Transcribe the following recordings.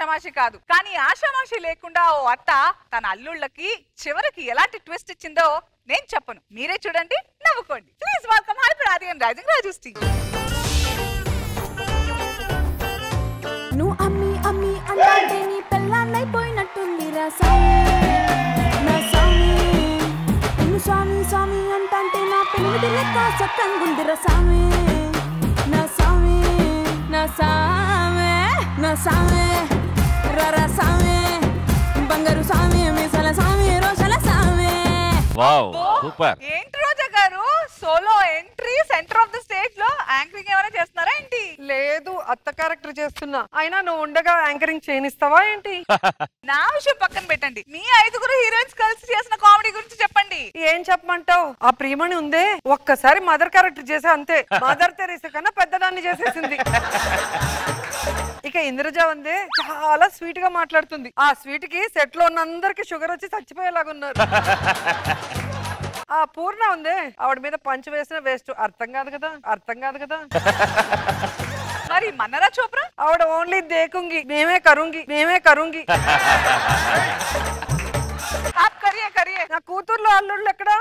ఆషామాషి కాదు. కానీ ఆషామాషి లేకుండా ఓ అత్త తన అల్లుళ్ళకి చివరికి ఎలాంటి ట్విస్ట్ ఇచ్చిందో నేను చెప్పను, మీరే చూడండి, నవ్వుకోండి. ప్లీజ్ వెల్కమ్ హైపర్ ఆది అండ్ రైజింగ్ రాజుశ్రీ. నువ్వు అమ్మి అమ్మి అంటే నీ పెళ్ళాన్నైపోయినట్టుంది రా సామి, నా సామి. నువ్వు స్వామి స్వామి అంటే నా పెళ్ళి లెక్క చక్కంగుంది రా సామి, నా సామి, నా సామి, నా సామి, రా సామి, బంగారు సామి, మీసాల సామి, రోషాల సామి. Wow super. ఏంటి రోజా గారు solo entry centre of the stage లో యాంకరింగ్ ఏమైనా చేస్తున్నారా ఏంటి? లేదు, అత్త క్యారెక్టర్ చేస్తున్నా. అయినా నువ్వు ఉండగా యాంకరింగ్ చేయనిస్తావా ఏంటి? నా విషయం పక్కన పెట్టండి, మీ 5 హీరోయిన్స్ కలిసి చేసిన కామెడీ గురించి చెప్పండి. ఏం చెప్పమంటావు? ఆ ప్రియమణి ఉందే, ఒక్కసారి మదర్ క్యారెక్టర్ చేసా అంతే. మదర్ తెరీసా కన్నా పెద్దదాన్ని చేసేసింది. ఇక ఇంద్రజ ఉందే, చాలా స్వీట్ గా మాట్లాడుతుంది. ఆ స్వీట్ కి సెట్ లో ఉన్న అందరికి షుగర్ వచ్చి చచ్చిపోయేలాగున్నారు. ఆ పూర్ణ ఉందే, ఆవిడ మీద పంచ్ వేసిన వేస్ట్. అర్థం కాదు కదా, అర్థం కాదు కదా. మరి మన్నరా చోప్రా? ఆవిడ ఓన్లీ దేకుంగి, మేమే కరుంగి, మేమే కరుంగి. కరియే నా కూతుర్లో అల్లుళ్ళు ఎక్కడా?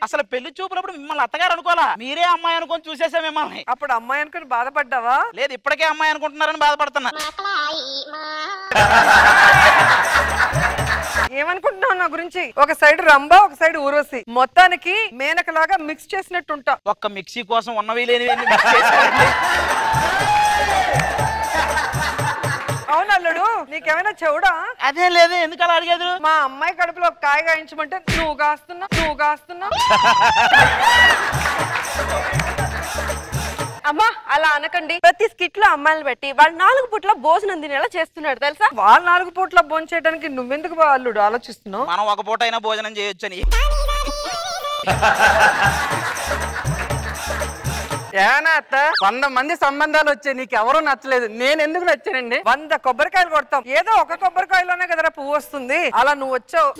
అసలు పెళ్లి చూపులప్పుడు మిమ్మల్ని అత్తగారు అనుకోవాలా, మీరే అమ్మాయి అనుకొని చూసేసా మిమ్మల్ని. అప్పుడు అమ్మాయి అనుకుని బాధపడ్డావా? లేదు, ఇప్పటికే అమ్మాయి అనుకుంటున్నారని బాధపడుతున్నా. ఏమనుకుంటున్నావు నా గురించి? ఒక సైడ్ రంభ, ఒక సైడ్ ఊర్వశి, మొత్తానికి మేనకలాగా మిక్స్ చేసినట్టుంటా. ఒక్క మిక్సీ కోసం ఉన్నవి లేనివి మిక్స్ చేసి. అవునల్లుడు, నీకేమైనా చెవుడా? అదేం లేదు, ఎందుకు అలా అడిగేది? మా అమ్మాయి కడుపులో ఒక కాయ గాయించమంటే నువ్వు కాస్తున్నా, నువ్వు కాస్తున్నా. అమ్మా అలా అనకండి. ప్రతి స్కిట్ లో అమ్మాయిలు పెట్టి వాళ్ళు 4 పూట్ల భోజనం తినేలా చేస్తున్నాడు తెలుసా? వాళ్ళు 4 పూట్ల భోజనం చేయడానికి నువ్వెందుకు అల్లుడు ఆలోచిస్తున్నావు? మనం ఒక పూట అయినా భోజనం చేయొచ్చని. ఏనా అత్త, 100 మంది సంబంధాలు వచ్చాయి, నీకు ఎవరు నచ్చలేదు, నేను ఎందుకు నచ్చానండి? 100 కొబ్బరికాయలు కొడతాం, ఏదో ఒక కొబ్బరికాయలోనే కదరా పువ్వు వస్తుంది. అలా నువ్వు వచ్చావు.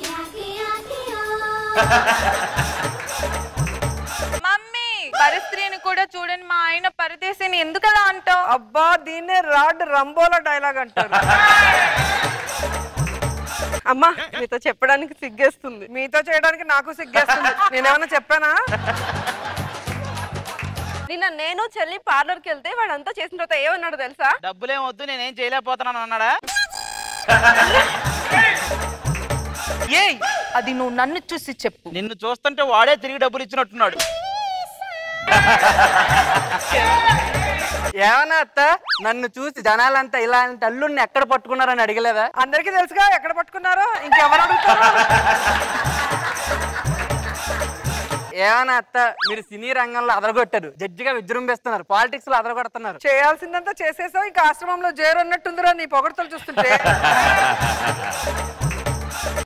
మమ్మీ పరిస్త్రీని కూడా చూడండి, మా ఆయన పరదేశిని ఎందుకు అలా అంటావు? అబ్బా, దీన్నే రాడ్ రంబోలా డైలాగ్ అంటారు. అమ్మా మీతో చెప్పడానికి సిగ్గేస్తుంది. మీతో చేయడానికి నాకు సిగ్గేస్తుంది. నేనేమన్నా చెప్పానా? నిన్న నేను చెల్లి పార్లర్కి వెళ్తే వాడంతా చేసిన తర్వాత ఏమన్నాడు తెలుసా? డబ్బులేం వద్దు, నేనేం చేయలేకపోతున్నాను అన్నాడా? ఏయ్, అది నువ్వు నన్ను చూసి చెప్పు. నిన్ను చూస్తుంటే వాడే తిరిగి డబ్బులు ఇచ్చినట్టున్నాడు. ఏమన్నా అత్త, నన్ను చూసి జనాలంతా ఇలాంటి అల్లుడిని ఎక్కడ పట్టుకున్నారని అడగలేదా? అందరికీ తెలుసుగా ఎక్కడ పట్టుకున్నారో, ఇంకెవరు అడుగుతారు? ఏమన్నా అత్త, మీరు సినీ రంగంలో అదరగొట్టారు, జడ్జిగా విజృంభిస్తున్నారు, పాలిటిక్స్ లో అదరగొడుతున్నారు. చేయాల్సిందంతా చేసేసావు, ఇంకా ఆశ్రమంలో చేరున్నట్టుందిరా నీ పొగడతలు చూస్తుంటే.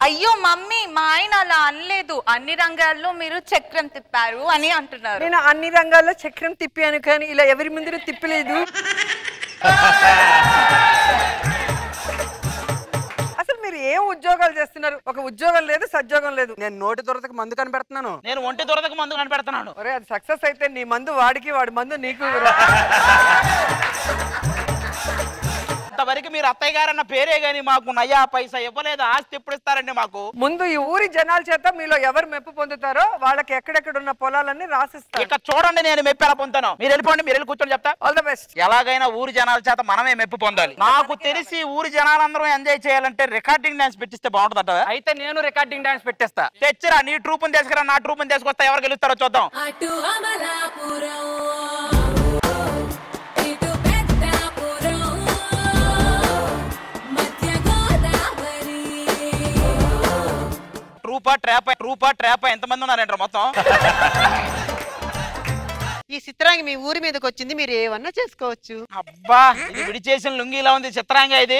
అయ్యో మమ్మీ, మా ఆయన అలా అనలేదు. అన్ని రంగాల్లో మీరు చక్రం తిప్పారు అని అంటున్నారు. నేను అన్ని రంగాల్లో చక్రం తిప్పాను, కానీ ఇలా ఎవరి ముందు తిప్పలేదు. అసలు మీరు ఏం ఉద్యోగాలు చేస్తున్నారు? ఒక ఉద్యోగం లేదు, సద్యోగం లేదు. నేను నోటి దురదకు మందు కనిపెడుతున్నాను. నేను ఒంటి దొరదకు మందు కనిపెడుతున్నాను. ఒరే, అది సక్సెస్ అయితే నీ మందు వాడికి, వాడి మందు నీకు. ఇంతవరకు మీరు అత్తయ్య గారు అన్న పేరే గానీ మాకు నయా పైసా ఇవ్వలేదు. ఆస్తి ఎప్పుడు ఇస్తారండి మాకు? ముందు ఈ ఊరి జనాల చేత మీలో ఎవరు మెప్పు పొందుతారో వాళ్ళకి ఎక్కడెక్కడున్న పొలాలన్నీ రాసిస్తారు. ఇక చూడండి, నేను మెప్పు ఎలా పొందుతాను. మీరు వెళ్ళిపోండి, మీరు వెళ్ళి కూర్చొని చెప్తా. All the best. ఎలాగైనా ఊరి జనాల చేత మనమే మెప్పు పొందాలి. నాకు తెలిసి ఊరి జనాలందరూ ఎంజాయ్ చేయాలంటే రికార్డింగ్ డాన్స్ పెట్టిస్తే బాగుంటుందట. అయితే నేను రికార్డింగ్ డాన్స్ పెట్టేస్తా. తెచ్చిరా, నీ ట్రూపుని తీసుకురా, నా ట్రూపుని తీసుకొస్తా. ఎవరు గెలుస్తారో చూద్దాం. ట్రూపా ట్రాపా ఎంతమంది ఉన్నారంటారు మొత్తం? ఈ చిత్రాంగి మీ ఊరి మీదకి వచ్చింది, మీరు ఏమన్నా చేసుకోవచ్చు. అబ్బా, ఇది విడి చేసిన లుంగిలా ఉంది చిత్రాంగా ఇది.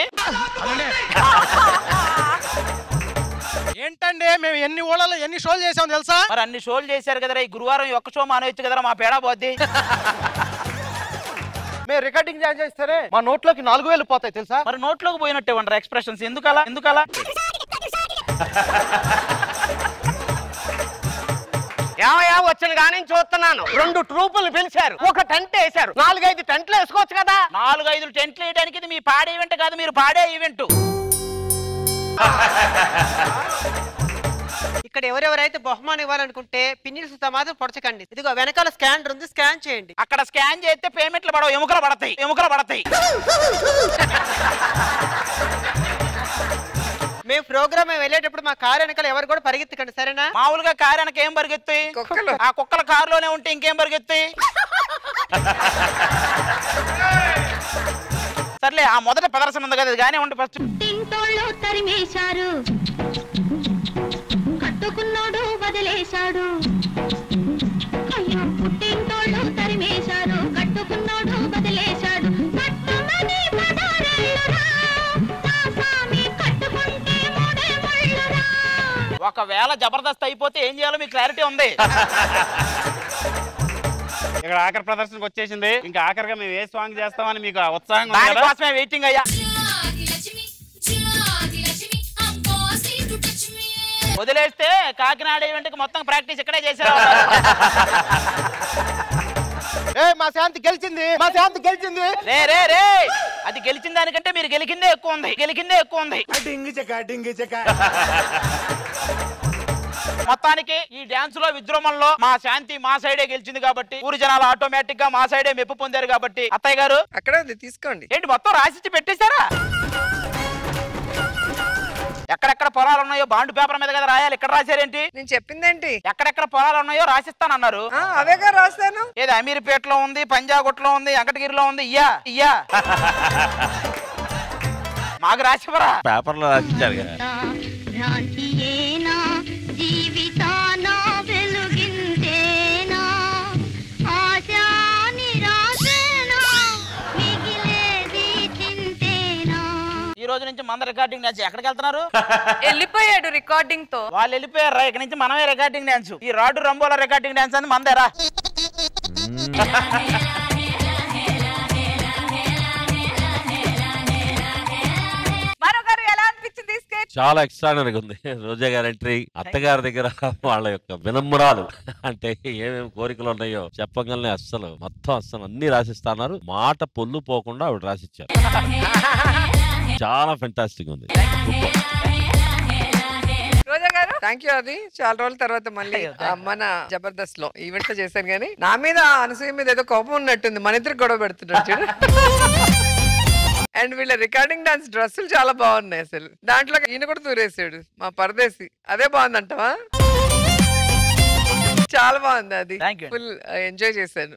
ఏంటంటే మేము ఎన్ని ఊళ్ళలో ఎన్ని షోలు చేసాం తెలుసా? మరి అన్ని షోలు చేశారు కదరా, ఈ గురువారం ఒక్క షో మానేయచ్చు కదరా, మా పేడా పోద్ది. మేము రికార్డింగ్ చేస్తే మా నోట్లోకి 4000 పోతాయి తెలుసా? మరి నోట్లోకి పోయినట్టే ఉండరు ఎక్స్ప్రెషన్స్. ఎందుకలా? ఏమయ్యా వచ్చిన కానీ చూస్తున్నాను 2 ట్రూపులు పిలిచారు, ఒక టెంట్ వేశారు, 4-5 టెంట్లు వేసుకోవచ్చు కదా. 4-5 టెంట్లు వేయడానికి ఇది మీ పాడే ఈవెంట్ కాదు, మీరు పాడే ఈవెంట్. ఇక్కడ ఎవరెవరైతే బహుమానం ఇవ్వాలనుకుంటే పిన్నిలు సుతా మాత్రం పొడచకండి. ఇదిగో వెనకాల స్కానర్ ఉంది, స్కాన్ చేయండి. అక్కడ స్కాన్ చేస్తే పేమెంట్లు పడవు, ఎముకలు పడతాయి, ఎముకలు పడతాయి. మేము ప్రోగ్రామ్ వెళ్ళేటప్పుడు మా కారు వెనకాల ఎవరు కూడా పరిగెత్తకండి, సరేనా? మామూలుగా కారు వెనక ఏం పరిగెత్తాయి? ఆ కుక్కల కారులోనే ఉంటే ఇంకేం పరిగెత్తాయి? సర్లే, ఆ మొదటి ప్రదర్శన ఉంది కదా, గానే ఉండి ఫస్ట్. తరిమేశారు, కట్టుకున్నాడు వదిలేశాడు. అయ్యో పుట్టింటోళ్ళు తరిమేశారు, కట్టుకున్నాడు వదిలేశాడు. కట్టుమని పదారేళ్ళురా, నా స్వామి కట్టుకుంటే మూడే ముళ్ళురా. ఒకవేళ జబర్దస్త్ అయిపోతే ఏం చేయాలో మీకు క్లారిటీ ఉంది. ఇక్కడ ఆఖరి ప్రదర్శనకు వచ్చేసింది. ఇంకా ఆఖరిగా మేము ఏ సాంగ్ చేస్తామని మీకు ఉత్సాహం దానికోసమే వెయిటింగ్ అయ్యా. వదిలేస్తే కాకినాడ ఈవెంట్కి మొత్తం ప్రాక్టీస్ ఇక్కడే చేశారు. మా శాంతి గెలిచింది, మా శాంతి గెలిచింది. రే రే రే, అది గెలిచిన దానికంటే మీరు గెలికిందే ఎక్కువ ఉంది, గెలికిందే ఎక్కువ ఉంది. మొత్తానికి ఈ డాన్స్ లో విజృంభణలో మా శాంతి మా సైడే గెలిచింది కాబట్టి ఊరి జనాలు ఆటోమేటిక్ గా మా సైడే మెప్పు పొందారు కాబట్టి అత్తయ్య గారు అక్కడే ఉంది, తీసుకోండి. ఏంటి మొత్తం రాసిచ్చి పెట్టేశారా? ఎక్కడెక్కడ పొలాలు ఉన్నాయో బాండ్ పేపర్ మీద కదా రాయాలి, ఇక్కడ రాశారేంటి? నేను చెప్పిందేంటి? ఎక్కడెక్కడ పొలాలు ఉన్నాయో రాసిస్తానన్నారు. అవేగా రాస్తాను. ఏది అమీర్పేటలో ఉంది, పంజాగుట్లో ఉంది, వెంకటగిరిలో ఉంది. ఇయ్యా ఇయ్యా మాకు రాసివరా? పేపర్ లో రాసిచ్చారు కదా. ఈ రోజు నుంచి మన రికార్డింగ్ డాన్స్ ఎక్కడికి వెళ్తున్నారు? వెళ్ళిపోయాడు రికార్డింగ్ తో. వాళ్ళు వెళ్ళిపోయారా? ఇక్కడ నుంచి మనమే రికార్డింగ్ డాన్స్. ఈ రాడు రంబోల రికార్డింగ్ డాన్స్ అని మందేరా. చాలా ఎక్స్ట్రాడనరీగా ఉంది. రోజా గారి ఎంట్రీ, అత్తగారి దగ్గర వాళ్ళ యొక్క వినమ్రాలు, అంటే ఏమేమి కోరికలు ఉన్నాయో చెప్పగలనే అస్సలు మొత్తం అస్సలు అన్ని రాసిస్తున్నారు. మాట పొల్లు పోకుండా ఆవిడ రాసిచ్చారు. చాలా ఫెంటాస్టిక్ ఉంది. రోజా గారు థ్యాంక్ యూ. అది చాలా రోజుల తర్వాత మళ్ళీ మన జబర్దస్త్ లో ఈవెంట్ చేశాను, కానీ నా మీద అనసూయ మీద ఏదో కోపం ఉన్నట్టుంది. మన ఇద్దరు గొడవ పెడుతున్నాడు చూడు. అండ్ వీళ్ళ రికార్డింగ్ డాన్స్ డ్రెస్సులు చాలా బాగున్నాయి. అసలు దాంట్లో ఈయన కూడా తూరేసాడు మా పరదేశి. అదే బాగుందంటవా? చాలా బాగుంది, అది ఫుల్ ఎంజాయ్ చేశాను.